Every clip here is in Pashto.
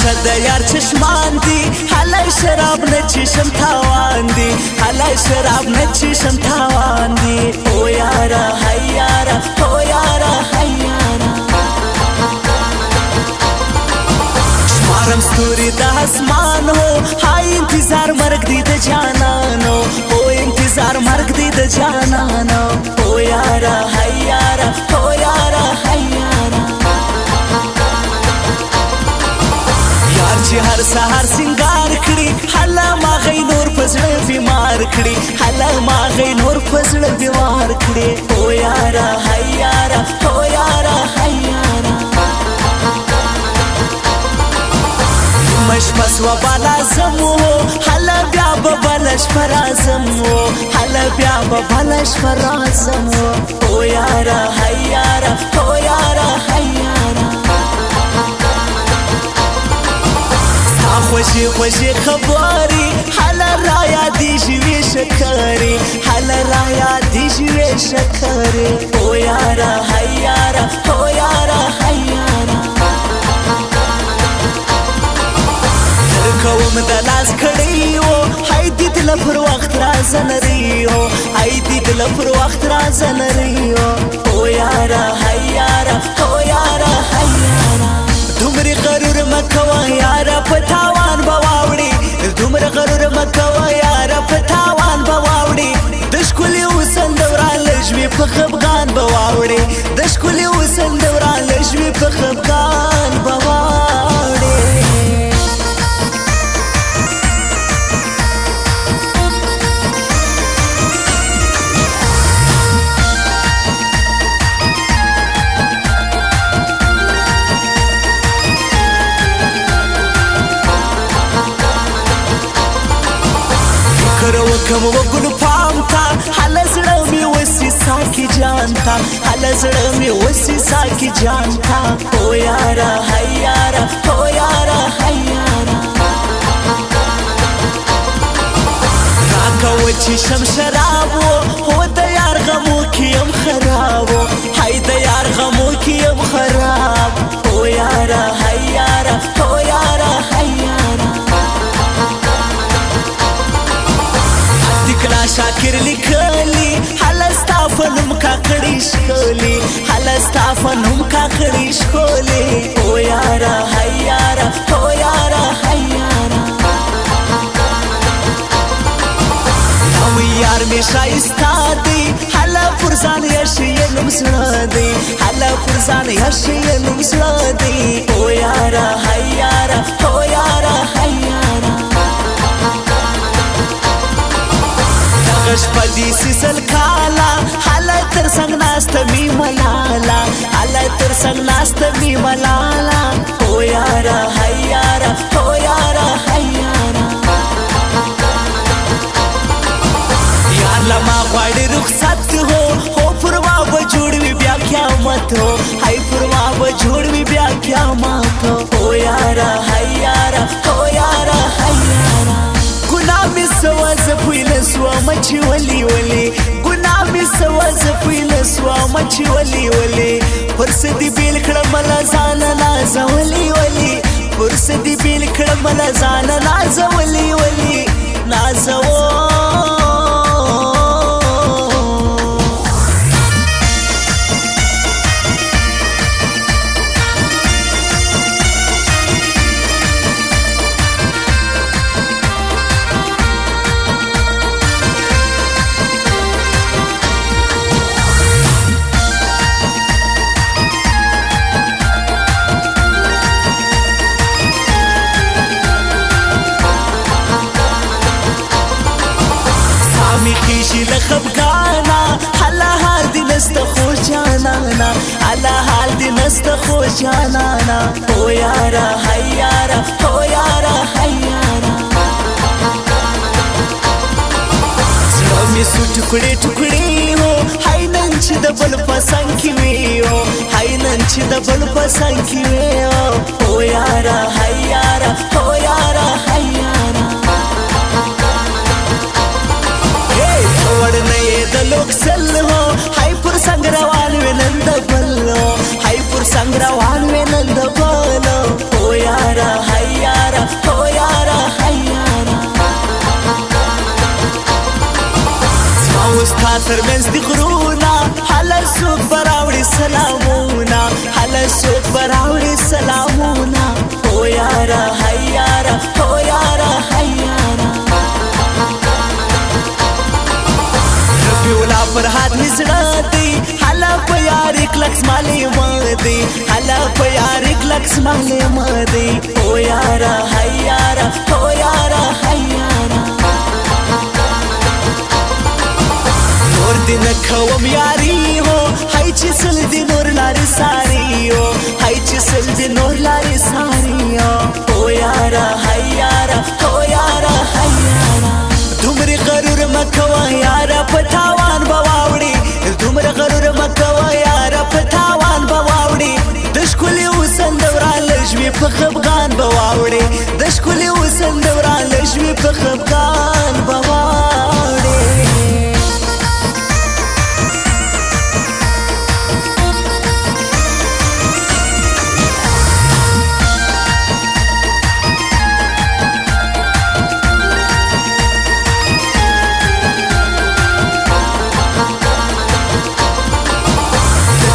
صد یار چشمان دی حلای شراب نچشم تاوان دی حلای شراب نچشم تاوان دی او یارا های یارا او یارا های یارا شمارم ستوری د اسمان هو های انتظار مرگ دی د جانانو او انتظار مرگ دی د جانانو او یارا های یارا او یارا های یارا چې هر سحر سنگار کړي حالا ما غي نور پزړه بیمار کړي حالا ما غي نور پزړه بیمار کړي او یارا های یارا او یارا های یارا مش پس و بالا زمو حالا بیا به بلش فرازمو حالا بیا به بلش فرازمو او یارا های یارا او یارا های یارا خوشی خوشی خبری حالا رایا دی جوی شکری حالا رایا دی جوی شکری او یارا های یارا او یارا های یارا درکوم دلاس کړیو های دی دل پر وخت رازنریو های دی دل پر وخت رازنریو او یارا های یارا او یارا های یارا دومره غرور مکوا یارا پتاوان بواوړي دومره غرور مکوا یارا پتاوان بواوړي د ښکلي حسن دوران لژمي په خفګان بواوړي د ښکلي حسن دوران لژمي په خفګان بواوړي کم وګل پامتا حالا زړه می وسی ساکی جانتا حالا زړه می وسی ساکی جانتا او یارا های یارا او یارا های یارا راکو چې شم شرابو هو د یار غمو کیم خرابو های د یار غمو کیم خراب او یارا های یارا او یارا های یارا کلا شاکر لیکلی حالا ستافنم کاکړی شکلی حالا ستافنم کاکړی شکلی او یارا های یارا او یارا های یارا نو یار می شایستا دی حالا فرزان یشی نمسړه دی حالا فرزان یشی نمسړه دی او یارا های یارا او یارا های یارا غش پدی سیسل کالا حالا تر څنګ ناست می ملالا حالا تر څنګ ناست می ملالا او یارا های یارا او یارا های یارا یار لما غواړي رخصت هو پر ما به جوړوي بیا قیامت هو هاي پر ما به جوړوي بیا قیامت او یارا های یارا او یارا های یارا ګناه می سوا زپویل سوا مچی ولی ولی ګناه می سوا زپویل سوا مچی ولی ولی پرس دی بیل کړه مل ځان ناز ولی ولی پرس دی بیل کړه مل ځان ناز ولی ولی ناز خفګانا حالا حال دی نست خو جانانا حالا حال دی نست خو جانانا او یارا های یارا او یارا های یارا زړه می سو ټوکړي ټوکړي هو هاي نن چې د بل پسند کی وی او هاي نن چې د بل پسند کی وی او یارا های یارا او یارا های یارا وړنه د لوک سل هو هاي پر څنګه روان وینند بل هاي پر څنګه روان وینند بل او یارا های ترمنځ د غرونا هله څوک براوړي سلامونه هله څوک براوړي سلامونه او یارا هی یارا او یارا هی یارا ربی ولا فرحات مزړه دی هله په یار کلکس مالې مدي هله په یار کلکس مالې مدي او یارا هی یارا او یارا هی یارا نور دی نکوم یاری هو هی چې سل دی نور لارې ساری هو هی چې سل دی نور لارې ساری او یارا هی یارا او یارا هی یارا دومره غرور مکوه یارا په تاوان به واوړي دومره غرور مکوه یارا په تاوان به واوړي د ښکلي حسن دوران له ژوي په خفګان به واوړي د ښکلي حسن دوران له ژوي په خفګان به واوړي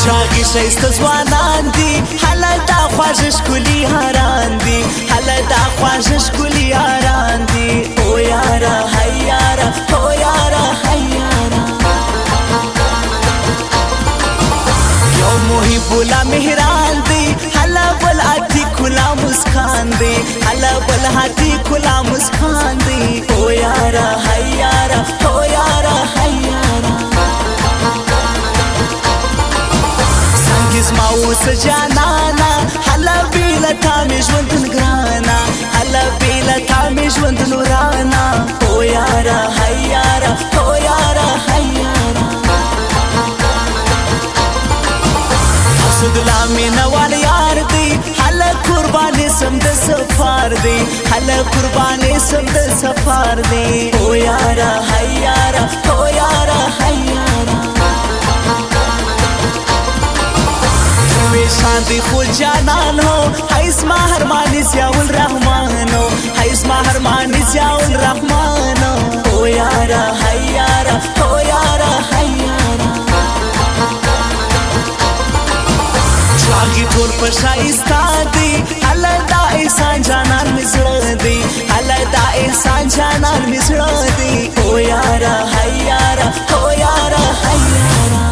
چاغي شایسته ځوانان دي هله دا خواږه ښکلي یاران دي هله دا خواږه ښکلي یاران دي او یارا هی یارا او یارا هی یارا یو محب الله مهران دی هله بل عتیق الله مسکان دی هله بل عتیق الله مسکان دی او یارا هی یارا او یارا هی یارا زما اوس جانانا هله بیله تا مې ژوندون ګرانا هله بیله تا مې ژوندون ورانا او یارا هی یارا او یارا هی یارا اسد الله مینوال یار دی هله قربانې سم د سفار دی هله قربانې سم د سفار دی او یارا هی یارا او یارا هی یارا شاندی خود جانان ہو ہے اسما ہرمانی ضیاء الرحمن ہو ہے اسما ہرمانی ضیاء الرحمن او یارا ہے یارا او یارا ہے یارا چاگی ټول په شایستا دی هله دا احسان جانان می زړه دی هله دا احسان جانان می زړه دی او یارا ہے یارا او یارا ہے یارا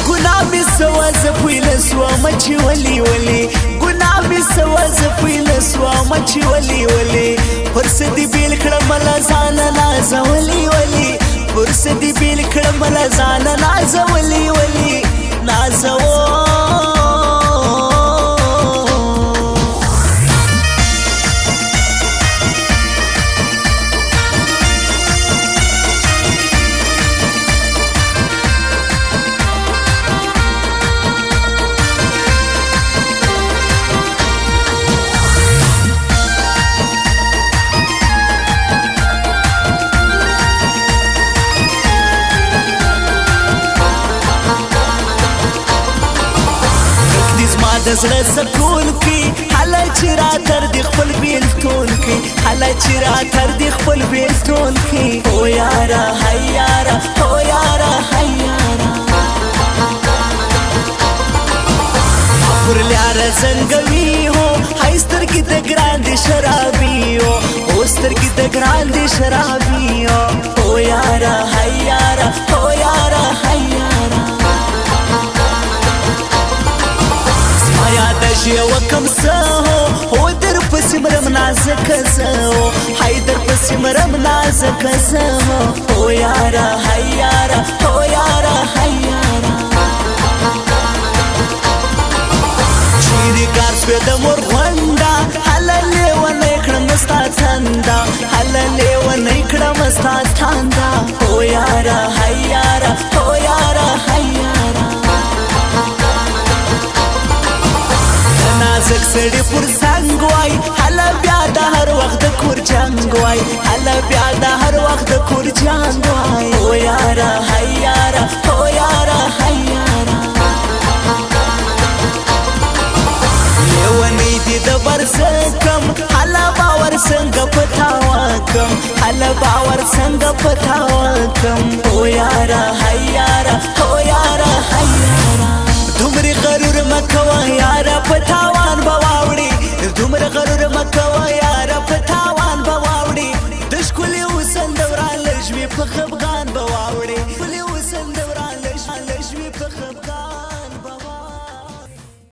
ګناه مې سوه زه پویله سومه چې ولې ولې ګناه مې سوه زه پویله سومه چې ولې ولې پر څه دې بېل کړم له ځانه نازه ولې ولې پر څه دې بېل کړم له ځانه نازه ولې ولې نازه د زړه سکون کی هله چې را تر دې خپل بیلتون کی هله چې را تر دې خپل بیلتون کی او یارا هی یارا او یارا هی یارا پر لاره زنګوي هو هی سترګې د ګران شرابي او سترګې د ګران شرابي او یارا هی یارا او یارا هی یارا یو کم سه هو در پسې مرم نازکه زه هی در پسې مرم نازکه زه او یارا هی یارا او یارا هی یارا چیرې کار شوې د مور غونډه هله لیونی کړم ستا تنده هله لیونی کړم ستا تنده او یارا هی یارا او یارا هی یارا نازک سړی پر څنګ وای هله بیا د هر وخت د کور جنګ وای هله بیا د هر وخت د کور جنګ وای او یارا هی یارا او یارا هی یارا لیونی دې د برسکم هله باور څنګه په تاوان کم هله باور څنګه پتاوا کم او یارا هاي یارا او یارا هاي یارا دومره غرور مکوا یارا پتاوا